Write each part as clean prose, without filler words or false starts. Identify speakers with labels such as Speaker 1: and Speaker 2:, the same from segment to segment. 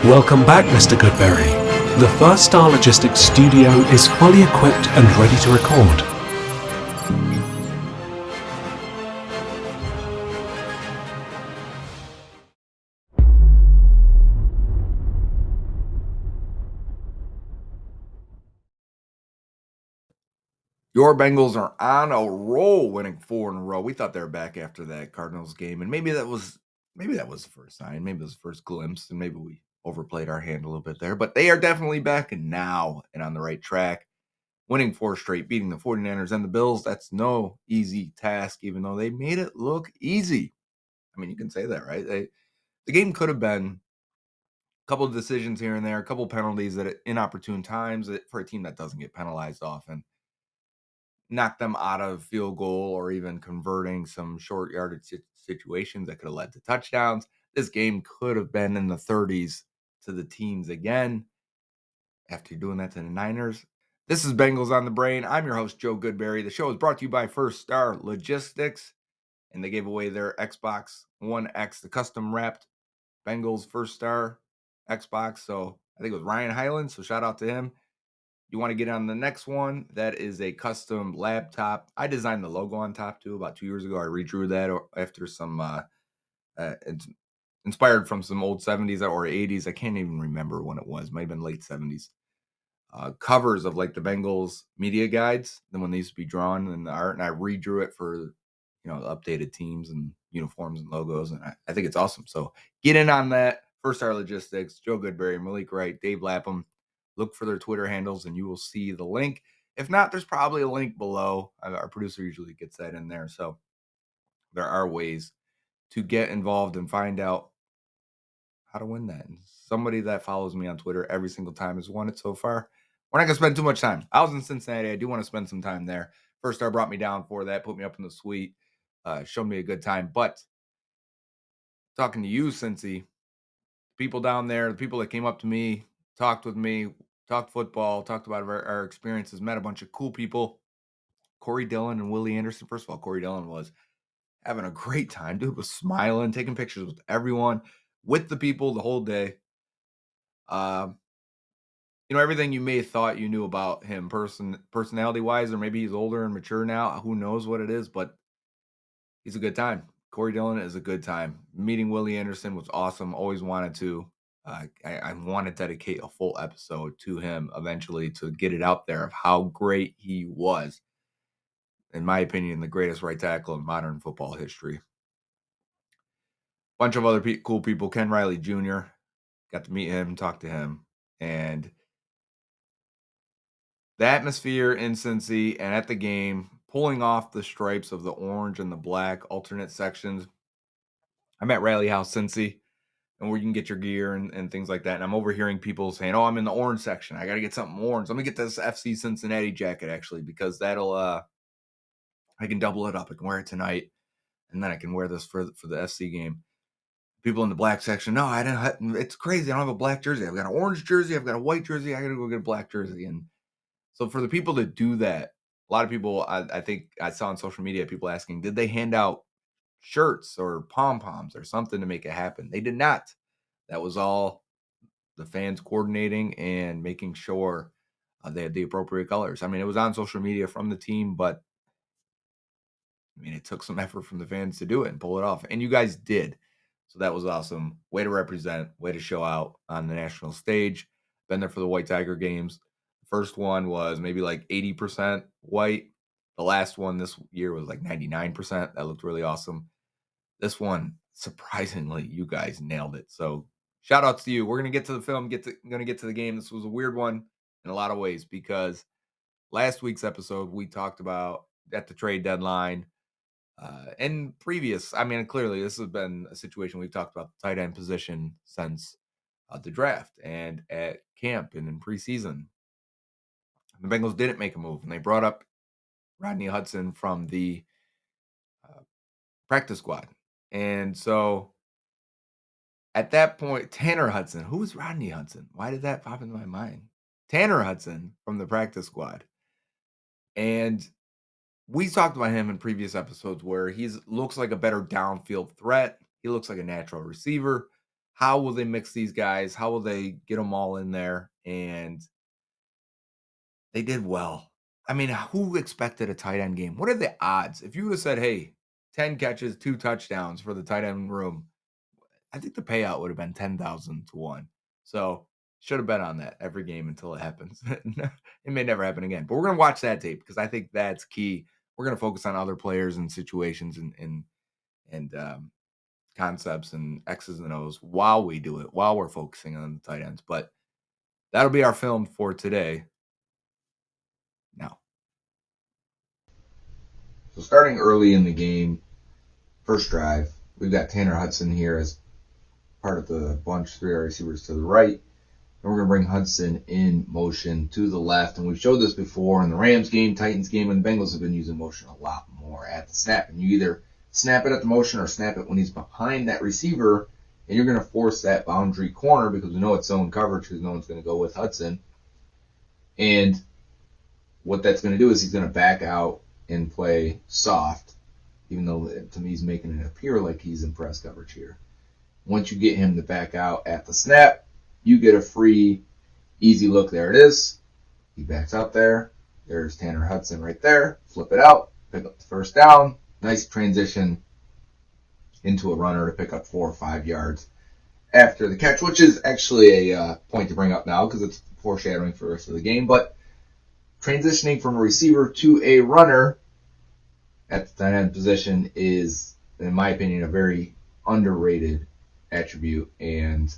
Speaker 1: Welcome back, Mr. Goodberry. The First Star Logistics studio is fully equipped and ready to record.
Speaker 2: Your Bengals are on a roll, winning 4 in a row. We thought they were back after that Cardinals game, and maybe that was the first sign, maybe it was the first glimpse, and maybe we overplayed our hand a little bit there. But they are definitely back and now and on the right track, winning 4 straight, beating the 49ers and the Bills. That's no easy task, even though they made it look easy. I mean, you can say that, right? The game could have been a couple of decisions here and there, a couple of penalties at inopportune times for a team that doesn't get penalized often. Knock them out of field goal or even converting some short yardage situations that could have led to touchdowns. This game could have been in the 30s to the teens again after doing that to the Niners. This is Bengals on the Brain. I'm your host, Joe Goodberry. The show is brought to you by First Star Logistics, and they gave away their Xbox One X, the custom wrapped Bengals First Star Xbox. So I think it was Ryan Highland. So shout out to him. You want to get on the next one, that is a custom laptop. I designed the logo on top too about 2 years ago. I redrew that after some it's inspired from some old 70s or 80s. I can't even remember when it was. Might have been late 70s. Covers of like the Bengals media guides, then when they used to be drawn in the art, and I redrew it for updated teams and uniforms and logos, and I think it's awesome. So get in on that. First Star Logistics, Joe Goodberry, Malik Wright, Dave Lapham. Look for their Twitter handles and you will see the link. If not, there's probably a link below. Our producer usually gets that in there. So there are ways to get involved and find out how to win that. And somebody that follows me on Twitter every single time has won it so far. We're not going to spend too much time. I was in Cincinnati. I do want to spend some time there. First Star brought me down for that, put me up in the suite, showed me a good time. But talking to you, Cincy, people down there, the people that came up to me, talked with me, talked football, talked about our experiences, met a bunch of cool people. Corey Dillon and Willie Anderson. First of all, Corey Dillon was having a great time. Dude was smiling, taking pictures with everyone, with the people the whole day. Everything you may have thought you knew about him personality wise, or maybe he's older and mature now. Who knows what it is, but he's a good time. Corey Dillon is a good time. Meeting Willie Anderson was awesome. Always wanted to. I want to dedicate a full episode to him eventually to get it out there of how great he was. In my opinion, the greatest right tackle in modern football history. Bunch of other cool people. Ken Riley Jr. Got to meet him, talk to him, and the atmosphere in Cincy and at the game, pulling off the stripes of the orange and the black alternate sections. I'm at Rally House Cincy, and where you can get your gear and things like that. And I'm overhearing people saying, "Oh, I'm in the orange section. I got to get something orange. Let me get this FC Cincinnati jacket actually, because that'll I can double it up. I can wear it tonight, and then I can wear this for the FC game." People in the black section, no, I didn't. It's crazy. I don't have a black jersey. I've got an orange jersey. I've got a white jersey. I got to go get a black jersey. And so for the people to do that, a lot of people, I think I saw on social media, people asking, did they hand out shirts or pom poms or something to make it happen? They did not. That was all the fans coordinating and making sure they had the appropriate colors. I mean, it was on social media from the team, but I mean, it took some effort from the fans to do it and pull it off. And you guys did. So that was awesome. Way to represent, way to show out on the national stage. Been there for the White Tiger games. The first one was maybe like 80% white. The last one this year was like 99%. That looked really awesome. This one, surprisingly, you guys nailed it. So shout outs to you. We're gonna get to the film, gonna get to the game. This was a weird one in a lot of ways because last week's episode we talked about at the trade deadline. And previous, I mean, clearly this has been a situation we've talked about the tight end position since the draft and at camp and in preseason. The Bengals didn't make a move, and they brought up Rodney Hudson from the practice squad. And so at that point, Tanner Hudson, who was Rodney Hudson? Why did that pop into my mind? Tanner Hudson from the practice squad. And we talked about him in previous episodes where he looks like a better downfield threat. He looks like a natural receiver. how will they mix these guys? How will they get them all in there? And they did well. I mean, who expected a tight end game? What are the odds? If you would have said, hey, 10 catches, 2 touchdowns for the tight end room, I think the payout would have been 10,000 to 1. So should have bet on that every game until it happens. It may never happen again. But we're going to watch that tape because I think that's key. We're going to focus on other players and situations and concepts and X's and O's while we do it, while we're focusing on the tight ends. But that'll be our film for today. Now. So starting early in the game, first drive, we've got Tanner Hudson here as part of the bunch, 3 receivers to the right. And we're going to bring Hudson in motion to the left. And we've showed this before in the Rams game, Titans game, and the Bengals have been using motion a lot more at the snap. And you either snap it at the motion or snap it when he's behind that receiver, and you're going to force that boundary corner because we know it's zone coverage because no one's going to go with Hudson. And what that's going to do is he's going to back out and play soft, even though to me he's making it appear like he's in press coverage here. Once you get him to back out at the snap, you get a free, easy look. There it is. He backs out there. There's Tanner Hudson right there. Flip it out. Pick up the first down. Nice transition into a runner to pick up 4 or 5 yards after the catch, which is actually a point to bring up now because it's foreshadowing for the rest of the game. But transitioning from a receiver to a runner at the tight end position is, in my opinion, a very underrated attribute and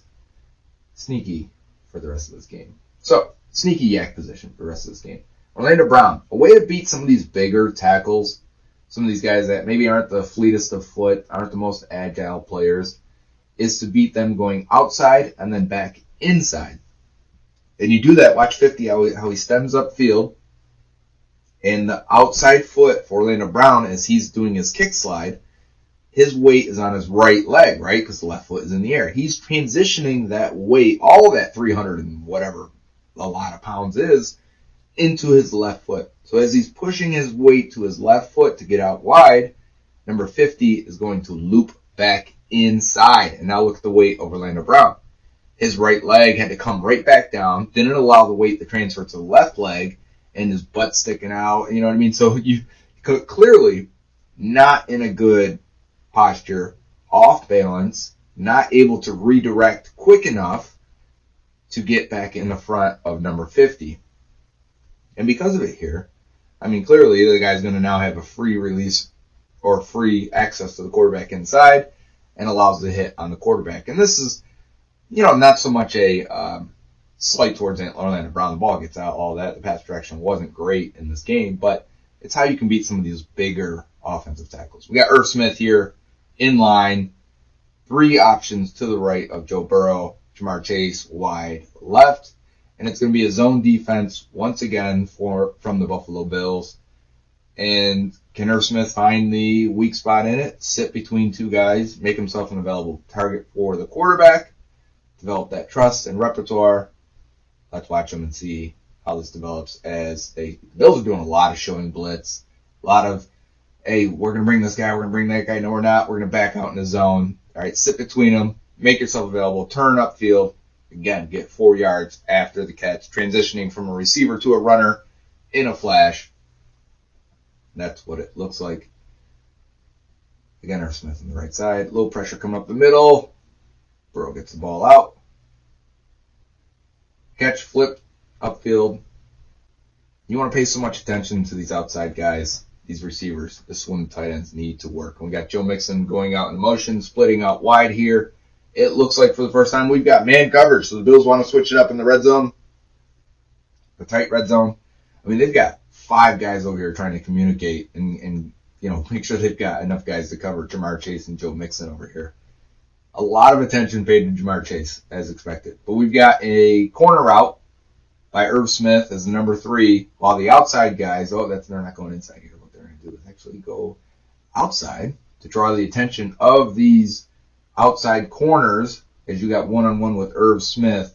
Speaker 2: sneaky for the rest of this game. So, sneaky yak position for the rest of this game. Orlando Brown, a way to beat some of these bigger tackles, some of these guys that maybe aren't the fleetest of foot, aren't the most agile players, is to beat them going outside and then back inside. And you do that, watch 50, how he stems upfield, and the outside foot for Orlando Brown, as he's doing his kick slide, his weight is on his right leg, right? Because the left foot is in the air. He's transitioning that weight, all of that 300 and whatever a lot of pounds is, into his left foot. So as he's pushing his weight to his left foot to get out wide, number 50 is going to loop back inside. And now look at the weight of Orlando Brown. His right leg had to come right back down, didn't allow the weight to transfer to the left leg, and his butt sticking out. You know what I mean? So you clearly not in a good posture, off balance, not able to redirect quick enough to get back in the front of number 50. And because of it here, I mean, clearly the guy's going to now have a free release or free access to the quarterback inside and allows the hit on the quarterback. And this is, not so much a slight towards Orlando Brown. The ball gets out, all that. The pass direction wasn't great in this game, but it's how you can beat some of these bigger offensive tackles. We got Irv Smith here in line, 3 options to the right of Joe Burrow, Jamar Chase wide left, and it's going to be a zone defense once again from the Buffalo Bills. And can Irv Smith find the weak spot in it, sit between 2 guys, make himself an available target for the quarterback, develop that trust and repertoire? Let's watch them and see how this develops as the Bills are doing a lot of showing blitz, a lot of, hey, we're going to bring this guy, we're going to bring that guy. No, we're not. We're going to back out in the zone. All right, sit between them, make yourself available, turn upfield, again, get 4 yards after the catch, transitioning from a receiver to a runner in a flash. That's what it looks like. Again, Irv Smith on the right side. Low pressure coming up the middle. Burrow gets the ball out. Catch, flip, upfield. You want to pay so much attention to these outside guys, these receivers. This is when the tight ends need to work. We got Joe Mixon going out in motion, splitting out wide here. It looks like for the first time we've got man coverage, so the Bills want to switch it up in the red zone, the tight red zone. I mean, they've got 5 guys over here trying to communicate and make sure they've got enough guys to cover Jamar Chase and Joe Mixon over here. A lot of attention paid to Jamar Chase, as expected. But we've got a corner route by Irv Smith as the number 3, while the outside guys, they're not going inside here. What they're going to do is actually go outside to draw the attention of these outside corners as you got one-on-one with Irv Smith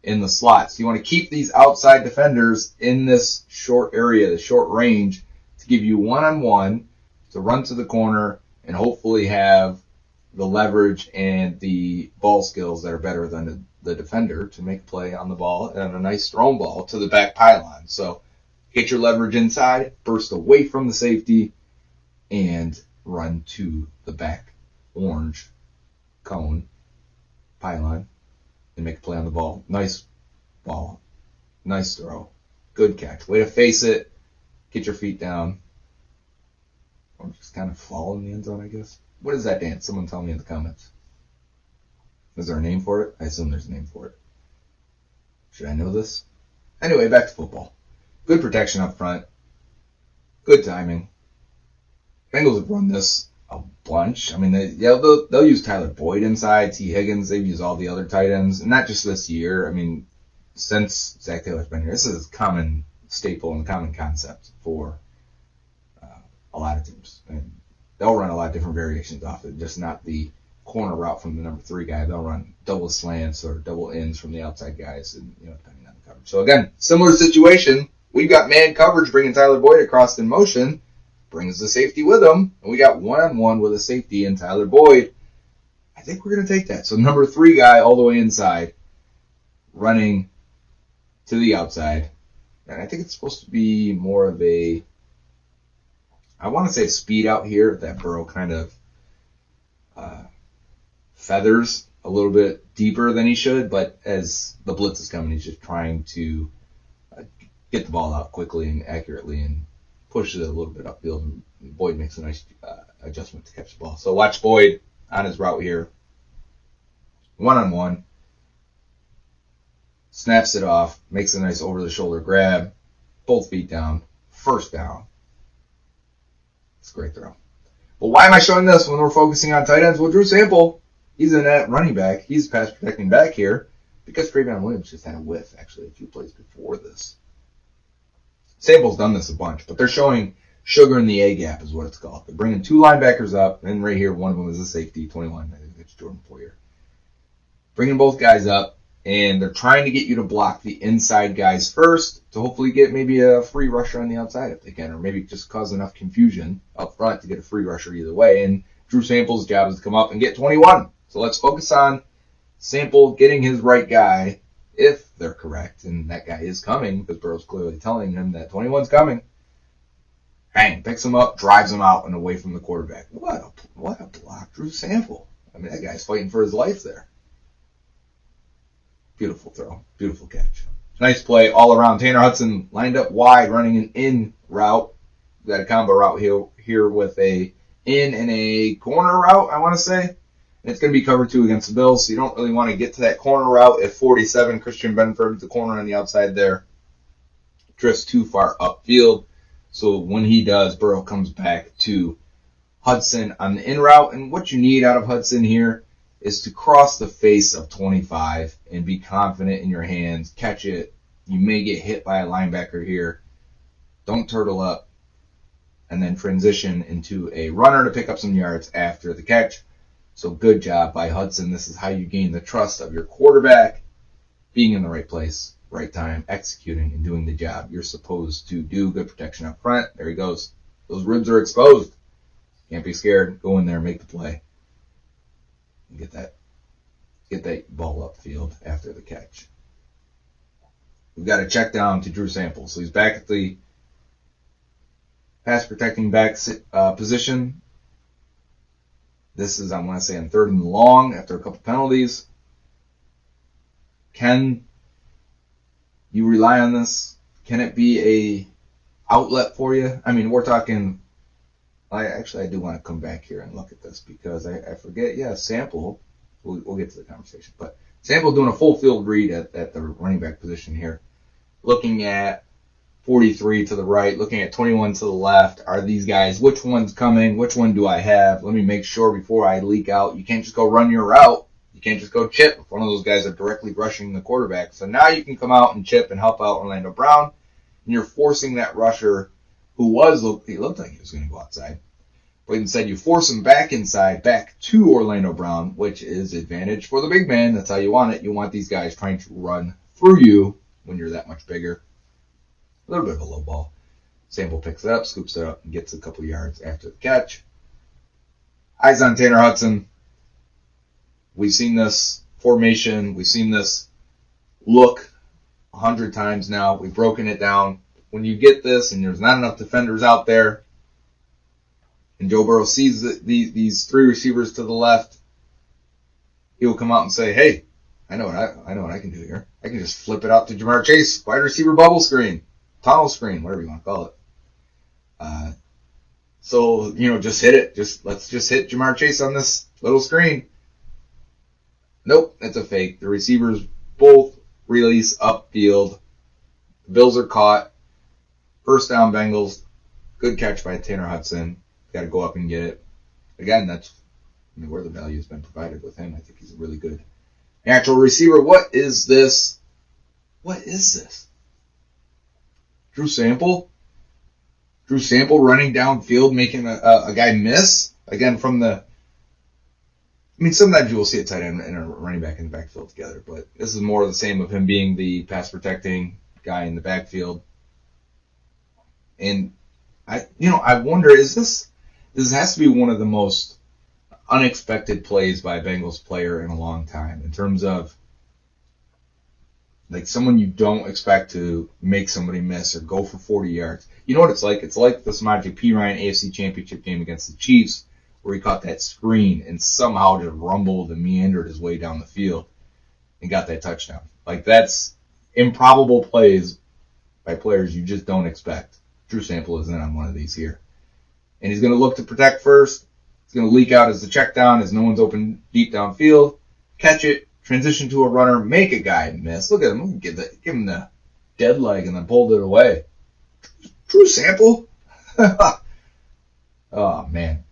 Speaker 2: in the slot. So you want to keep these outside defenders in this short area, the short range, to give you one-on-one to run to the corner and hopefully have the leverage and the ball skills that are better than the defender to make a play on the ball and a nice thrown ball to the back pylon. So get your leverage inside, burst away from the safety, and run to the back orange cone pylon and make a play on the ball. Nice ball. Nice throw. Good catch. Way to face it. Get your feet down. Or just kind of fall in the end zone, I guess. What is that dance? Someone tell me in the comments. Is there a name for it? I assume there's a name for it. Should I know this? Anyway, back to football. Good protection up front. Good timing. Bengals have run this a bunch. I mean, they'll use Tyler Boyd inside, T. Higgins. They've used all the other tight ends. And not just this year. I mean, since Zach Taylor's been here, this is a common staple and common concept for a lot of teams. And they'll run a lot of different variations off it, just not the corner route from the number 3 guy. They'll run double slants or double ins from the outside guys, and depending on the coverage. So again, similar situation. We've got man coverage bringing Tyler Boyd across in motion, brings the safety with him, and we got one-on-one with a safety and Tyler Boyd. I think we're going to take that. So number 3 guy all the way inside, running to the outside. And I think it's supposed to be more of a, I want to say speed out here that Burrow kind of feathers a little bit deeper than he should, but as the blitz is coming, he's just trying to get the ball out quickly and accurately and push it a little bit upfield. And Boyd makes a nice adjustment to catch the ball. So watch Boyd on his route here. One-on-one. Snaps it off, makes a nice over-the-shoulder grab, both feet down, first down. It's a great throw. But why am I showing this when we're focusing on tight ends? Well, Drew Sample, he's in that running back. He's pass protecting back here because Travion Williams just had a whiff, actually, a few plays before this. Sample's done this a bunch, but they're showing sugar in the A-gap is what it's called. They're bringing 2 linebackers up, and right here, one of them is a safety, 21. I think it's Jordan Poyer. Bringing both guys up. And they're trying to get you to block the inside guys first to hopefully get maybe a free rusher on the outside if they can, or maybe just cause enough confusion up front to get a free rusher either way. And Drew Sample's job is to come up and get 21. So let's focus on Sample getting his right guy if they're correct. And that guy is coming because Burrow's clearly telling him that 21's coming. Bang, picks him up, drives him out and away from the quarterback. What a block, Drew Sample. I mean, that guy's fighting for his life there. Beautiful throw. Beautiful catch. Nice play all around. Tanner Hudson lined up wide, running an in route. We've got a combo route here with a in and a corner route, I want to say. And it's going to be cover 2 against the Bills, so you don't really want to get to that corner route at 47. Christian Benford, the corner on the outside there, drifts too far upfield. So when he does, Burrow comes back to Hudson on the in route. And what you need out of Hudson here is to cross the face of 25 and be confident in your hands. Catch it. You may get hit by a linebacker here. Don't turtle up. And then transition into a runner to pick up some yards after the catch. So good job by Hudson. This is how you gain the trust of your quarterback. Being in the right place, right time, executing, and doing the job you're supposed to do. Good protection up front. There he goes. Those ribs are exposed. Can't be scared. Go in there, make the play. Get that ball upfield after the catch. We've got a check down to Drew Sample. So he's back at the pass protecting back position. This is, I want to say, on 3rd and long after a couple penalties. Can you rely on this? Can it be a outlet for you? I mean, we're talking. I do want to come back here and look at this because I forget. Yeah, Sample. We'll get to the conversation. But Sample doing a full field read at the running back position here. Looking at 43 to the right, looking at 21 to the left. Are these guys, which one's coming? Which one do I have? Let me make sure before I leak out. You can't just go run your route. You can't just go chip if one of those guys are directly rushing the quarterback. So now you can come out and chip and help out Orlando Brown. And you're forcing that rusher who he looked like he was going to go outside. But instead you force him back inside, back to Orlando Brown, which is advantage for the big man. That's how you want it. You want these guys trying to run through you when you're that much bigger. A little bit of a low ball. Sample picks it up, scoops it up, and gets a couple yards after the catch. Eyes on Tanner Hudson. We've seen this formation. We've seen this look 100 times now. We've broken it down. When you get this and there's not enough defenders out there, and Joe Burrow sees these three receivers to the left, he will come out and say, "Hey, I know what I can do here. I can just flip it out to Ja'Marr Chase, wide receiver bubble screen, tunnel screen, whatever you want to call it." So just hit it. Let's just hit Ja'Marr Chase on this little screen. Nope, that's a fake. The receivers both release upfield. The Bills are caught. First down, Bengals. Good catch by Tanner Hudson. Got to go up and get it. Again, that's where the value has been provided with him. I think he's a really good natural receiver. What is this? What is this? Drew Sample? Drew Sample running downfield, making a guy miss? Again, from the... sometimes you will see a tight end and a running back in the backfield together, but this is more of the same of him being the pass-protecting guy in the backfield. And I wonder, this has to be one of the most unexpected plays by a Bengals player in a long time, in terms of like someone you don't expect to make somebody miss or go for 40 yards. You know what it's like? It's like the Samaje Perine AFC Championship game against the Chiefs, where he caught that screen and somehow just rumbled and meandered his way down the field and got that touchdown. Like, that's improbable plays by players you just don't expect. Drew Sample is in on one of these here. And he's going to look to protect first. He's going to leak out as the check down, as no one's open deep downfield. Catch it, transition to a runner, make a guy miss. Look at him. Give him the dead leg and then pulled it away. Drew Sample? Oh, man.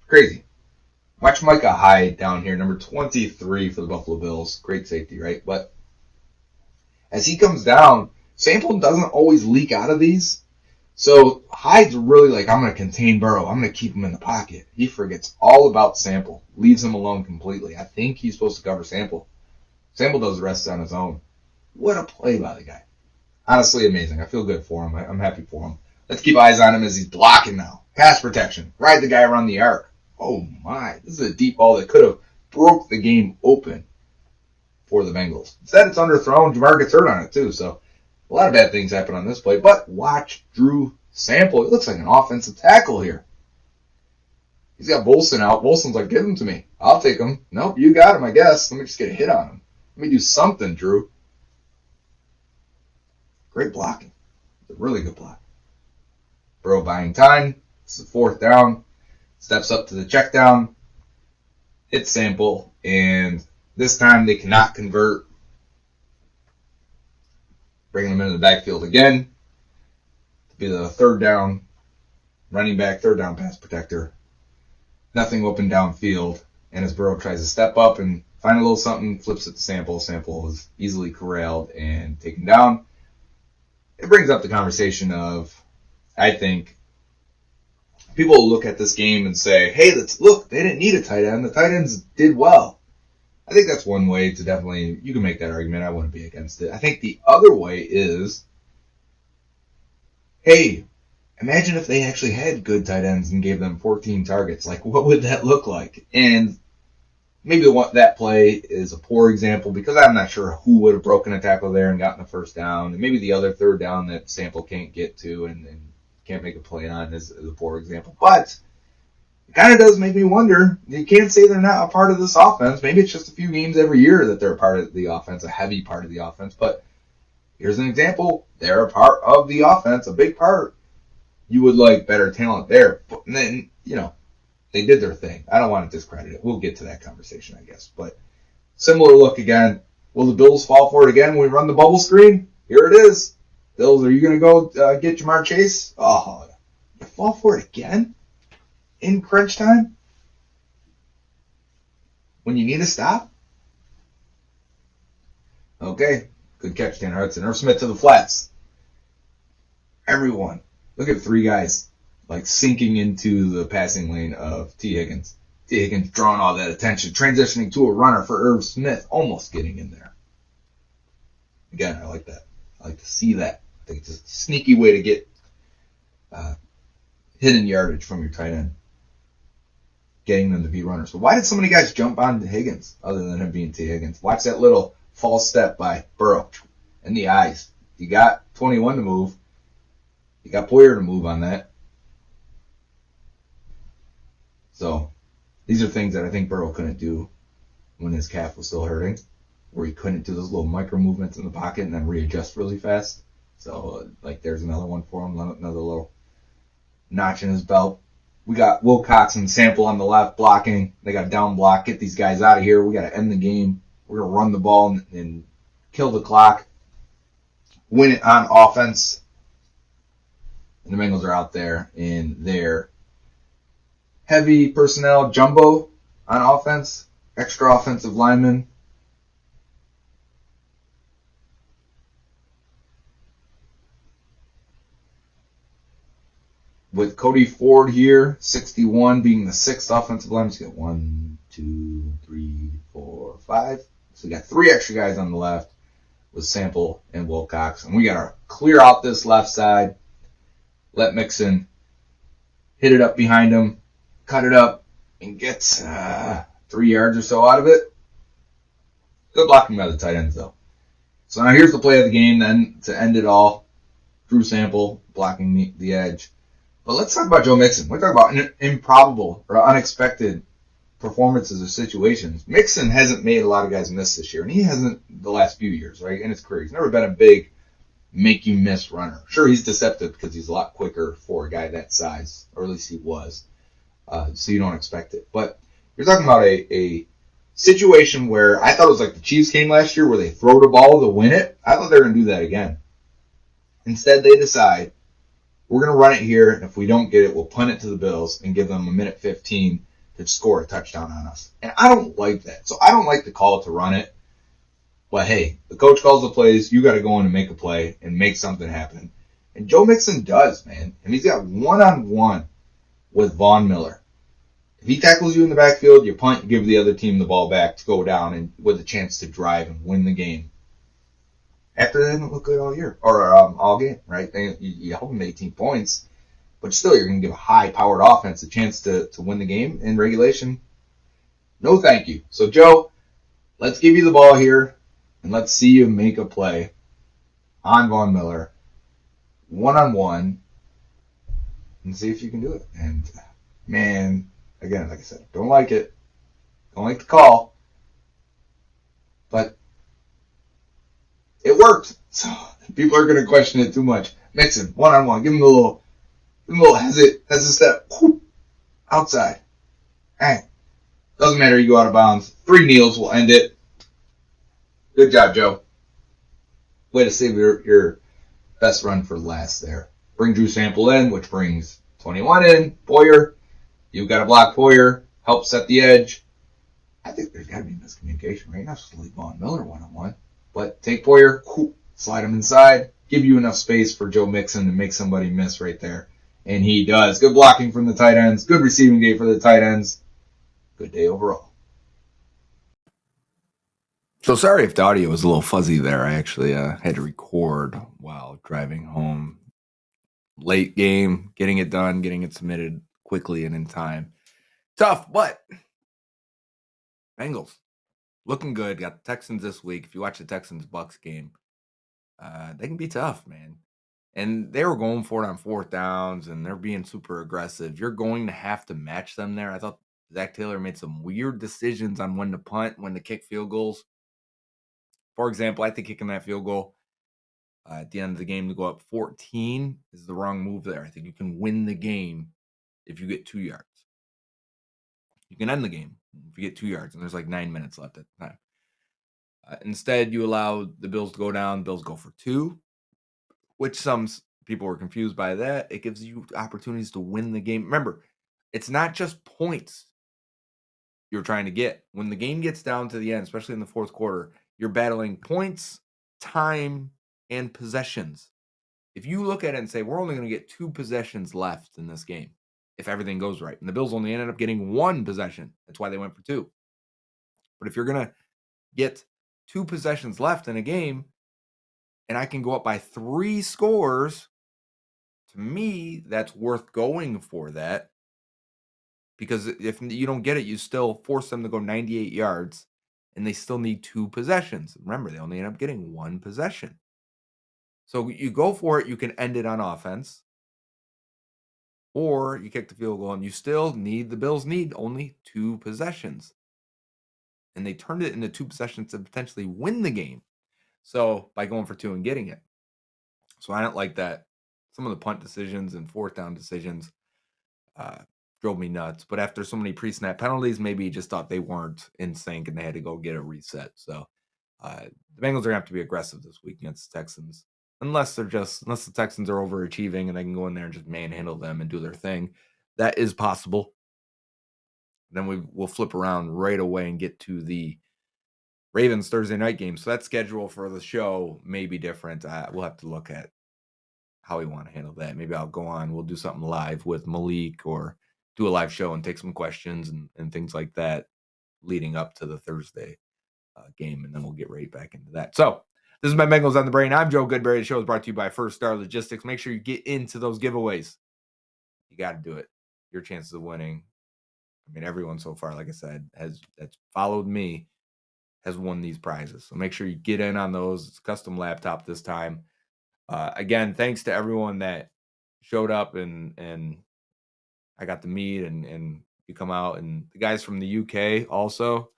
Speaker 2: Crazy. Watch Micah Hyde down here, number 23 for the Buffalo Bills. Great safety, right? But as he comes down, Sample doesn't always leak out of these. So Hyde's really like, I'm going to contain Burrow. I'm going to keep him in the pocket. He forgets all about Sample. Leaves him alone completely. I think he's supposed to cover Sample. Sample does the rest on his own. What a play by the guy. Honestly amazing. I feel good for him. I'm happy for him. Let's keep eyes on him as he's blocking now. Pass protection. Ride the guy around the arc. Oh my. This is a deep ball that could have broke the game open for the Bengals. Instead, it's underthrown. Ja'Marr gets hurt on it too. So a lot of bad things happen on this play. But watch Drew Sample. It looks like an offensive tackle here. He's got Bolson out. Bolson's like, give him to me. I'll take him. Nope, you got him, I guess. Let me just get a hit on him. Let me do something, Drew. Great blocking. It's a really good block. Burrow buying time. It's the fourth down. Steps up to the check down. Hits Sample. And this time they cannot convert. Bringing him into the backfield again. To be the third down running back, third down pass protector. Nothing open downfield. And as Burrow tries to step up and find a little something, flips it to Sample. Sample is easily corralled and taken down. It brings up the conversation of, I think, people look at this game and say, hey, let's look, they didn't need a tight end. The tight ends did well. I think that's one way to definitely, you can make that argument. I wouldn't be against it. I think the other way is, hey, imagine if they actually had good tight ends and gave them 14 targets. Like, what would that look like? And maybe that play is a poor example because I'm not sure who would have broken a tackle there and gotten the first down. And maybe the other third down that Sample can't get to and can't make a play on is a poor example. But it kind of does make me wonder. You can't say they're not a part of this offense. Maybe it's just a few games every year that they're a part of the offense, a heavy part of the offense. But here's an example. They're a part of the offense, a big part. You would like better talent there. And then, they did their thing. I don't want to discredit it. We'll get to that conversation, I guess. But similar look again. Will the Bills fall for it again when we run the bubble screen? Here it is. Bills, are you going to go get Ja'Marr Chase? Oh, you fall for it again? In crunch time? When you need a stop? Okay. Good catch, Tanner Hudson. Irv Smith to the flats. Everyone. Look at three guys like sinking into the passing lane of T. Higgins. T. Higgins drawing all that attention, transitioning to a runner for Irv Smith, almost getting in there. Again, I like that. I like to see that. I think it's a sneaky way to get hidden yardage from your tight end.
Speaker 3: getting them to be runners. So why did so many guys jump on Higgins other than him being T. Higgins? Watch that little false step by Burrow in the eyes. You got 21 to move. You got Poyer to move on that. So these are things that I think Burrow couldn't do when his calf was still hurting, where he couldn't do those little micro movements in the pocket and then readjust really fast. So, there's another one for him, another little notch in his belt. We got Wilcox and Sample on the left blocking. They got down block. Get these guys out of here. We got to end the game. We're going to run the ball and kill the clock. Win it on offense. And the Bengals are out there in their heavy personnel jumbo on offense. Extra offensive linemen. With Cody Ford here, 61, being the sixth offensive lineman. So you got 1, 2, 3, 4, 5. So we got 3 extra guys on the left with Sample and Wilcox. And we got to clear out this left side. Let Mixon hit it up behind him, cut it up, and get 3 yards or so out of it. Good blocking by the tight ends, though. So now here's the play of the game then to end it all. Drew Sample blocking the edge. But let's talk about Joe Mixon. We're talking about improbable or unexpected performances or situations. Mixon hasn't made a lot of guys miss this year, and he hasn't the last few years, right, in his career. He's never been a big make-you-miss runner. Sure, he's deceptive because he's a lot quicker for a guy that size, or at least he was, so you don't expect it. But you're talking about a situation where I thought it was like the Chiefs game last year where they throw the ball to win it. I thought they were going to do that again. Instead, they decide, we're going to run it here, and if we don't get it, we'll punt it to the Bills and give them a minute 15 to score a touchdown on us. And I don't like that. So I don't like the call to run it. But hey, the coach calls the plays. You got to go in and make a play and make something happen. And Joe Mixon does, man. And he's got one-on-one with Von Miller. If he tackles you in the backfield, you punt, you give the other team the ball back to go down and with a chance to drive and win the game. After they didn't look good all year, or all game, right? You held them 18 points, but still you're going to give a high-powered offense a chance to win the game in regulation. No thank you. So, Joe, let's give you the ball here, and let's see you make a play on Von Miller, one-on-one, and see if you can do it. And, man, again, like I said, don't like it. Don't like the call. But it worked. So people are going to question it too much. Mixon, one-on-one. Give him a little hesitate step. Whoop, outside. Hey, doesn't matter. You go out of bounds. 3 kneels will end it. Good job, Joe. Way to save your best run for last there. Bring Drew Sample in, which brings 21 in. Poyer. You've got to block Poyer. Help set the edge. I think there's got to be miscommunication, right? You're not supposed to leave Von Miller one-on-one. But take Poyer, slide him inside, give you enough space for Joe Mixon to make somebody miss right there. And he does. Good blocking from the tight ends. Good receiving day for the tight ends. Good day overall.
Speaker 2: So sorry if the audio was a little fuzzy there. I actually had to record while driving home. Late game, getting it done, getting it submitted quickly and in time. Tough, but Bengals looking good. Got the Texans this week. If you watch the Texans-Bucks game, they can be tough, man. And they were going for it on 4th downs, and they're being super aggressive. You're going to have to match them there. I thought Zach Taylor made some weird decisions on when to punt, when to kick field goals. For example, I think kicking that field goal at the end of the game to go up 14 is the wrong move there. I think you can win the game if you get 2 yards. You can end the game if you get 2 yards, and there's like 9 minutes left at the time. Instead, you allow the Bills to go down. Bills go for 2, which some people were confused by that. It gives you opportunities to win the game. Remember, it's not just points you're trying to get. When the game gets down to the end, especially in the 4th quarter, you're battling points, time, and possessions. If you look at it and say, we're only going to get 2 possessions left in this game, if everything goes right. And the Bills only ended up getting 1 possession. That's why they went for 2. But if you're going to get 2 possessions left in a game, and I can go up by 3 scores, to me, that's worth going for that. because if you don't get it, you still force them to go 98 yards, and they still need 2 possessions. Remember, they only end up getting 1 possession. So you go for it, you can end it on offense, or you kick the field goal, and you still need, the Bills need only 2 possessions. And they turned it into 2 possessions to potentially win the game. So by going for 2 and getting it. So I don't like that. Some of the punt decisions and 4th down decisions drove me nuts. But after so many pre-snap penalties, maybe he just thought they weren't in sync and they had to go get a reset. So the Bengals are going to have to be aggressive this week against the Texans. Unless the Texans are overachieving and they can go in there and just manhandle them and do their thing. That is possible. Then we'll flip around right away and get to the Ravens Thursday night game. So that schedule for the show may be different. We'll have to look at how we want to handle that. Maybe I'll go on. We'll do something live with Malik or do a live show and take some questions and things like that leading up to the Thursday game. And then we'll get right back into that. So this is my Bengals on the Brain. I'm Joe Goodberry. The show is brought to you by First Star Logistics. Make sure you get into those giveaways. You got to do it. Your chances of winning. I mean, everyone so far, like I said, that's followed me has won these prizes. So make sure you get in on those. It's a custom laptop this time. Again, thanks to everyone that showed up and I got to meet and you come out, and the guys from the UK also.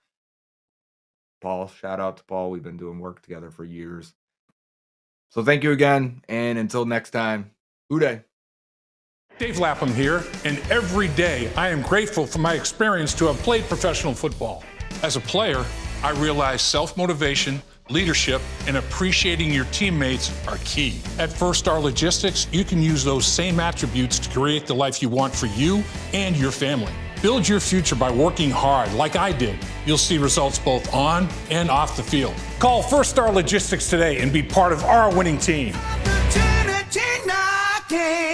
Speaker 2: Paul, shout out to Paul. We've been doing work together for years. So thank you again. And until next time, Uday.
Speaker 4: Dave Lapham here, and every day I am grateful for my experience to have played professional football. As a player, I realize self-motivation, leadership, and appreciating your teammates are key. At First Star Logistics, you can use those same attributes to create the life you want for you and your family. Build your future by working hard like I did. You'll see results both on and off the field. Call First Star Logistics today and be part of our winning team.
Speaker 5: Opportunity knocking.